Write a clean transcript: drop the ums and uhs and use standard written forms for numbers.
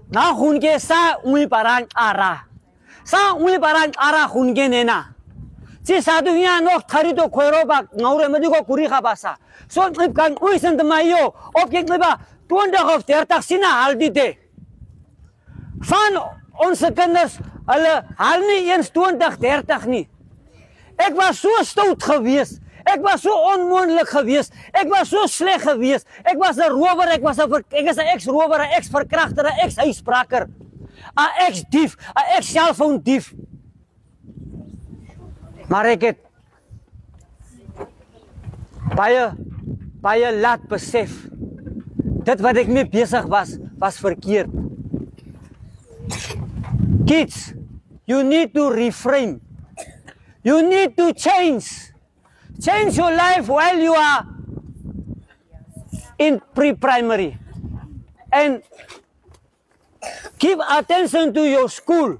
Na hunke sa ui parang ara. Sa ui parang ara hunke nena. Si satu nya nok thari to khoiro ba ngaure madi ko kuri kha basa. So ngip kan ui sant mayo op ke ngba tuanda of ter taksina haldi te. Van onze kinders hulle hal nie eens 20, 30 nie. Ek was so stout geweest. Ek was so onmoontlik geweest. Ek was so sleg geweest. Ek was 'n rower, ek is 'n ex-rower, 'n ex-verkragter, 'n ex-huisbraker, 'n ex-dief, 'n ex-selfoon dief. Maar ek het baie laat besef dit wat ek mee besig was verkeerd. Kids, you need to reframe. You need to change your life while you are in pre-primary. And give attention to your school.